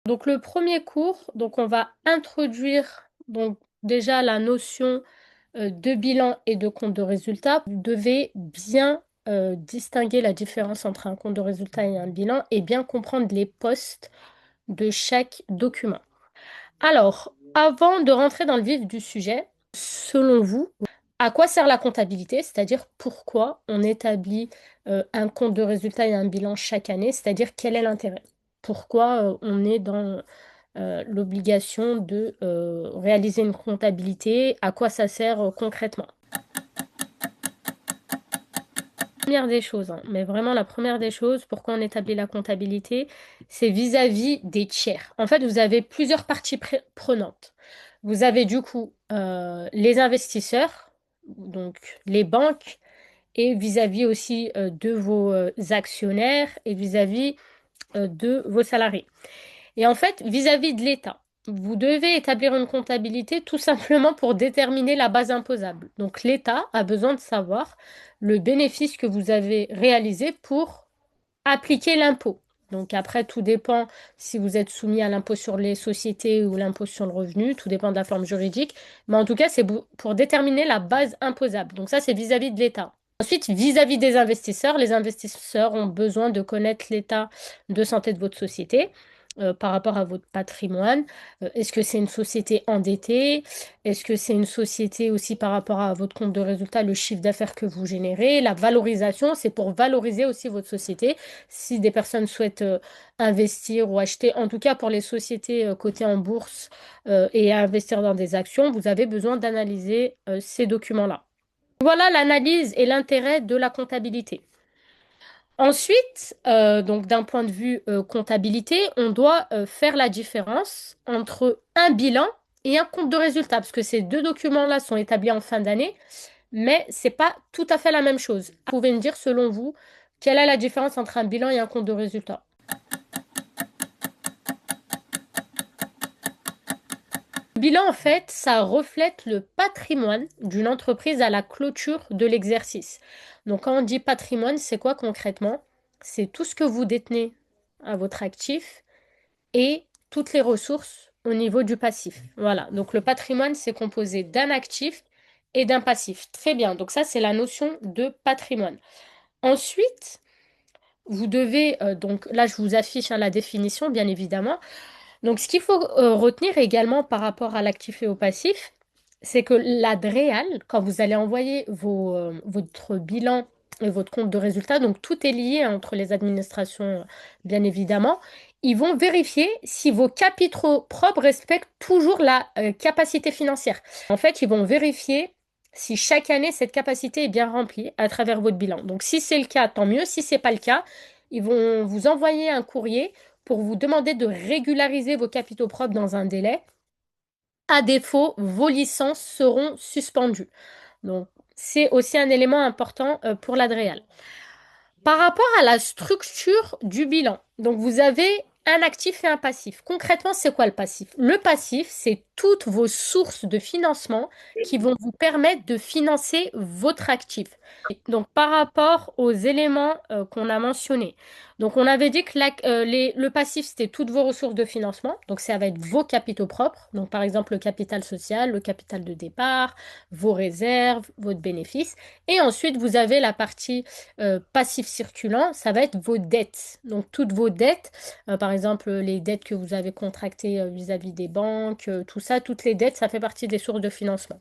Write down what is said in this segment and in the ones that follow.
Donc le premier cours, donc on va introduire donc déjà la notion de bilan et de compte de résultat. Vous devez bien distinguer la différence entre un compte de résultat et un bilan et bien comprendre les postes de chaque document. Alors, avant de rentrer dans le vif du sujet, selon vous, à quoi sert la comptabilité? C'est-à-dire pourquoi on établit un compte de résultat et un bilan chaque année? C'est-à-dire quel est l'intérêt? Pourquoi on est dans l'obligation de réaliser une comptabilité? À quoi ça sert concrètement? Première des choses, hein, mais vraiment la première des choses, pourquoi on établit la comptabilité, c'est vis-à-vis des tiers. En fait, vous avez plusieurs parties prenantes. Vous avez du coup les investisseurs, donc les banques, et vis-à-vis aussi de vos actionnaires et vis-à-vis de vos salariés. Et en fait, vis-à-vis de l'État, vous devez établir une comptabilité tout simplement pour déterminer la base imposable. Donc l'État a besoin de savoir le bénéfice que vous avez réalisé pour appliquer l'impôt. Donc après, tout dépend si vous êtes soumis à l'impôt sur les sociétés ou l'impôt sur le revenu, tout dépend de la forme juridique. Mais en tout cas, c'est pour déterminer la base imposable. Donc ça, c'est vis-à-vis de l'État. Ensuite, vis-à-vis des investisseurs, les investisseurs ont besoin de connaître l'état de santé de votre société par rapport à votre patrimoine. Est-ce que c'est une société endettée? Est-ce que c'est une société aussi par rapport à votre compte de résultat, le chiffre d'affaires que vous générez? La valorisation, c'est pour valoriser aussi votre société. Si des personnes souhaitent investir ou acheter, en tout cas pour les sociétés cotées en bourse et investir dans des actions, vous avez besoin d'analyser ces documents-là. Voilà l'analyse et l'intérêt de la comptabilité. Ensuite, donc d'un point de vue comptabilité, on doit faire la différence entre un bilan et un compte de résultat, parce que ces deux documents-là sont établis en fin d'année, mais c'est pas tout à fait la même chose. Vous pouvez me dire, selon vous, quelle est la différence entre un bilan et un compte de résultat? Le bilan, en fait, ça reflète le patrimoine d'une entreprise à la clôture de l'exercice. Donc, quand on dit patrimoine, c'est quoi concrètement? C'est tout ce que vous détenez à votre actif et toutes les ressources au niveau du passif. Voilà. Donc, le patrimoine, c'est composé d'un actif et d'un passif. Très bien. Donc, ça, c'est la notion de patrimoine. Ensuite, vous devez, donc là, je vous affiche hein, la définition, bien évidemment. Donc, ce qu'il faut retenir également par rapport à l'actif et au passif, c'est que l'ADREAL, quand vous allez envoyer votre bilan et votre compte de résultat, donc tout est lié entre les administrations, bien évidemment, ils vont vérifier si vos capitaux propres respectent toujours la capacité financière. En fait, ils vont vérifier si chaque année cette capacité est bien remplie à travers votre bilan. Donc, si c'est le cas, tant mieux. Si c'est pas le cas, ils vont vous envoyer un courrier pour vous demander de régulariser vos capitaux propres dans un délai. À défaut, vos licences seront suspendues. Donc, c'est aussi un élément important pour l'Adréal. Par rapport à la structure du bilan, donc vous avez un actif et un passif. Concrètement, c'est quoi le passif? Le passif, c'est toutes vos sources de financement qui vont vous permettre de financer votre actif. Donc, par rapport aux éléments qu'on a mentionnés, donc on avait dit que le passif, c'était toutes vos ressources de financement. Donc, ça va être vos capitaux propres. Donc, par exemple, le capital social, le capital de départ, vos réserves, votre bénéfice. Et ensuite, vous avez la partie passif circulant, ça va être vos dettes. Donc, toutes vos dettes, par exemple, les dettes que vous avez contractées vis-à-vis des banques, tout ça, toutes les dettes, ça fait partie des sources de financement.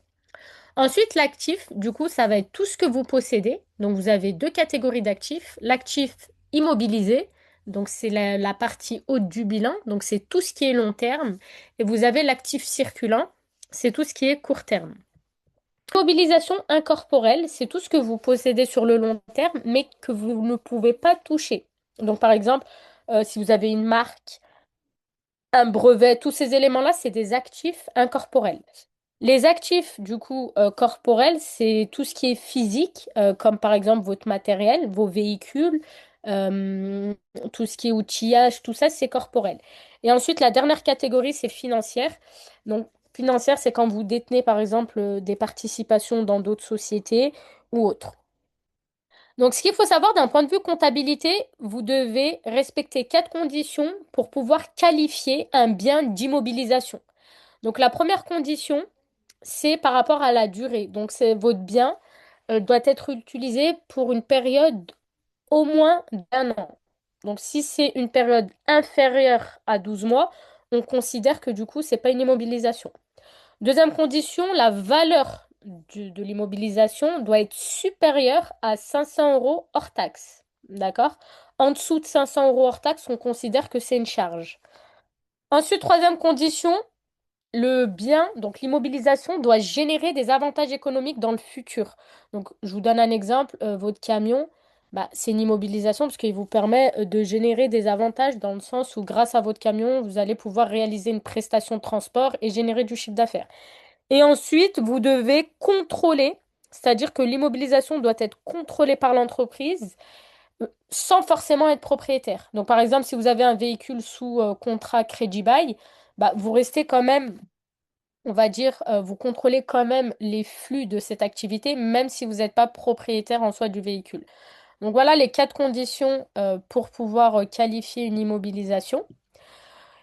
Ensuite, l'actif, du coup, ça va être tout ce que vous possédez. Donc, vous avez deux catégories d'actifs. L'actif immobilisé, donc c'est la partie haute du bilan, donc c'est tout ce qui est long terme. Et vous avez l'actif circulant, c'est tout ce qui est court terme. Mobilisation incorporelle, c'est tout ce que vous possédez sur le long terme, mais que vous ne pouvez pas toucher. Donc, par exemple, si vous avez une marque, un brevet, tous ces éléments-là, c'est des actifs incorporels. Les actifs, du coup, corporels, c'est tout ce qui est physique, comme par exemple votre matériel, vos véhicules, euh, tout ce qui est outillage, tout ça, c'est corporel. Et ensuite, la dernière catégorie, c'est financière. Donc, financière, c'est quand vous détenez, par exemple, des participations dans d'autres sociétés ou autres. Donc, ce qu'il faut savoir d'un point de vue comptabilité, vous devez respecter quatre conditions pour pouvoir qualifier un bien d'immobilisation. Donc, la première condition, c'est par rapport à la durée. Donc, c'est votre bien doit être utilisé pour une période au moins d'un an. Donc, si c'est une période inférieure à 12 mois, on considère que du coup, c'est pas une immobilisation. Deuxième condition, la valeur de l'immobilisation doit être supérieure à 500 euros hors taxe. D'accord? En dessous de 500 euros hors taxe, on considère que c'est une charge. Ensuite, troisième condition, le bien, donc l'immobilisation, doit générer des avantages économiques dans le futur. Donc, je vous donne un exemple. Votre camion, bah, c'est une immobilisation parce qu'il vous permet de générer des avantages dans le sens où, grâce à votre camion, vous allez pouvoir réaliser une prestation de transport et générer du chiffre d'affaires. Et ensuite, vous devez contrôler, c'est-à-dire que l'immobilisation doit être contrôlée par l'entreprise sans forcément être propriétaire. Donc, par exemple, si vous avez un véhicule sous contrat Crédit Bail, bah, vous restez quand même, on va dire, vous contrôlez quand même les flux de cette activité, même si vous n'êtes pas propriétaire en soi du véhicule. Donc, voilà les quatre conditions pour pouvoir qualifier une immobilisation.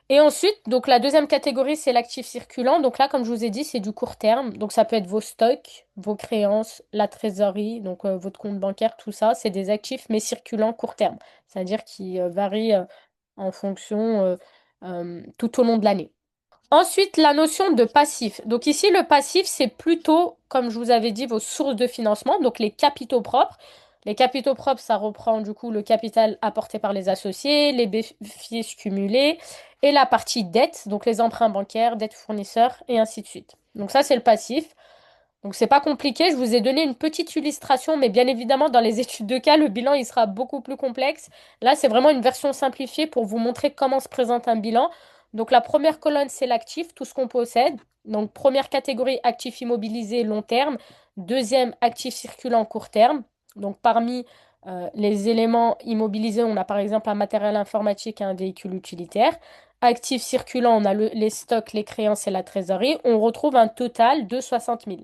Et ensuite, donc la deuxième catégorie, c'est l'actif circulant. Donc là, comme je vous ai dit, c'est du court terme. Donc ça peut être vos stocks, vos créances, la trésorerie, donc votre compte bancaire, tout ça, c'est des actifs mais circulants court terme. C'est-à-dire qui varient en fonction tout au long de l'année. Ensuite, la notion de passif. Donc ici, le passif, c'est plutôt, comme je vous avais dit, vos sources de financement, donc les capitaux propres. Les capitaux propres, ça reprend du coup le capital apporté par les associés, les bénéfices cumulés et la partie dette, donc les emprunts bancaires, dettes fournisseurs et ainsi de suite. Donc ça, c'est le passif. Donc c'est pas compliqué, je vous ai donné une petite illustration, mais bien évidemment dans les études de cas, le bilan il sera beaucoup plus complexe. Là, c'est vraiment une version simplifiée pour vous montrer comment se présente un bilan. Donc la première colonne, c'est l'actif, tout ce qu'on possède. Donc première catégorie, actif immobilisé long terme. Deuxième, actif circulant court terme. Donc parmi les éléments immobilisés, on a par exemple un matériel informatique et un véhicule utilitaire. Actif circulant, on a les stocks, les créances et la trésorerie. On retrouve un total de 60 000.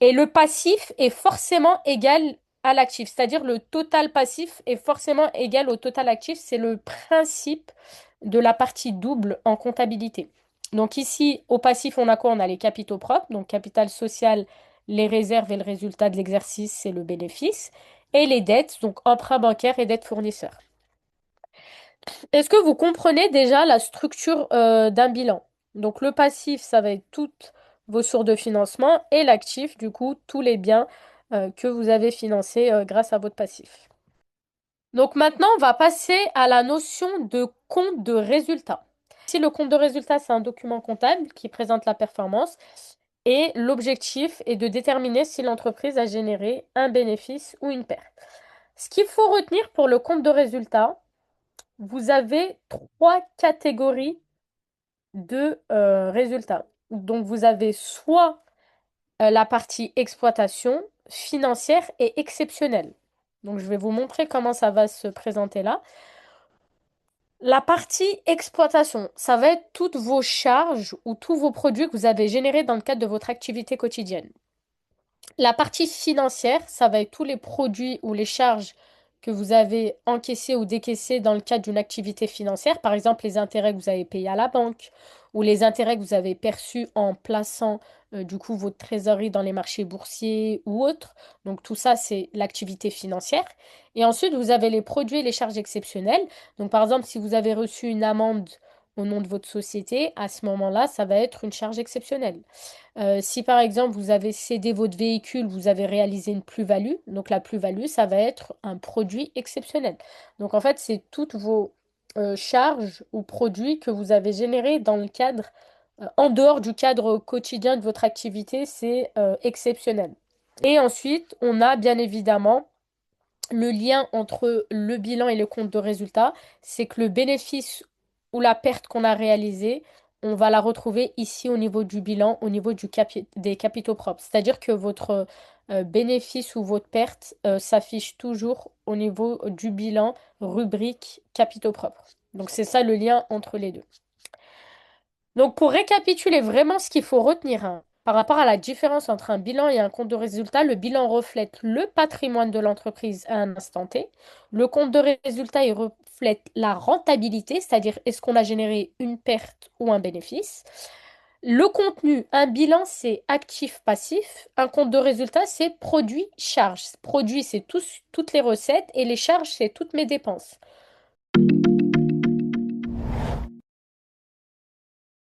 Et le passif est forcément égal à l'actif, c'est-à-dire le total passif est forcément égal au total actif. C'est le principe de la partie double en comptabilité. Donc ici, au passif, on a quoi? On a les capitaux propres, donc capital social, les réserves et le résultat de l'exercice, c'est le bénéfice. Et les dettes, donc emprunt bancaire et dettes fournisseurs. Est-ce que vous comprenez déjà la structure d'un bilan? Donc le passif, ça va être toutes vos sources de financement et l'actif, du coup, tous les biens que vous avez financés grâce à votre passif. Donc maintenant, on va passer à la notion de compte de résultat. Si le compte de résultat, c'est un document comptable qui présente la performance et l'objectif est de déterminer si l'entreprise a généré un bénéfice ou une perte. Ce qu'il faut retenir pour le compte de résultat, vous avez trois catégories de résultats. Donc, vous avez soit la partie exploitation, financière et exceptionnelle. Donc, je vais vous montrer comment ça va se présenter là. La partie exploitation, ça va être toutes vos charges ou tous vos produits que vous avez générés dans le cadre de votre activité quotidienne. La partie financière, ça va être tous les produits ou les charges que vous avez encaissés ou décaissés dans le cadre d'une activité financière, par exemple les intérêts que vous avez payés à la banque ou les intérêts que vous avez perçus en plaçant du coup votre trésorerie dans les marchés boursiers ou autres. Donc tout ça, c'est l'activité financière. Et ensuite, vous avez les produits et les charges exceptionnelles. Donc par exemple, si vous avez reçu une amende au nom de votre société, à ce moment-là, ça va être une charge exceptionnelle. Si par exemple vous avez cédé votre véhicule, vous avez réalisé une plus-value, donc la plus-value, ça va être un produit exceptionnel. Donc en fait, c'est toutes vos charges ou produits que vous avez générés dans le cadre, en dehors du cadre quotidien de votre activité, c'est exceptionnel. Et ensuite, on a bien évidemment le lien entre le bilan et le compte de résultat, c'est que le bénéfice ou la perte qu'on a réalisée, on va la retrouver ici au niveau du bilan, au niveau des capitaux propres. C'est-à-dire que votre bénéfice ou votre perte s'affiche toujours au niveau du bilan, rubrique capitaux propres. Donc c'est ça le lien entre les deux. Donc pour récapituler vraiment ce qu'il faut retenir, hein, Par rapport à la différence entre un bilan et un compte de résultat, le bilan reflète le patrimoine de l'entreprise à un instant T. Le compte de résultat, il reflète la rentabilité, c'est-à-dire est-ce qu'on a généré une perte ou un bénéfice. Le contenu, un bilan, c'est actif-passif. Un compte de résultat, c'est produit-charge. Produit, c'est toutes les recettes et les charges, c'est toutes mes dépenses.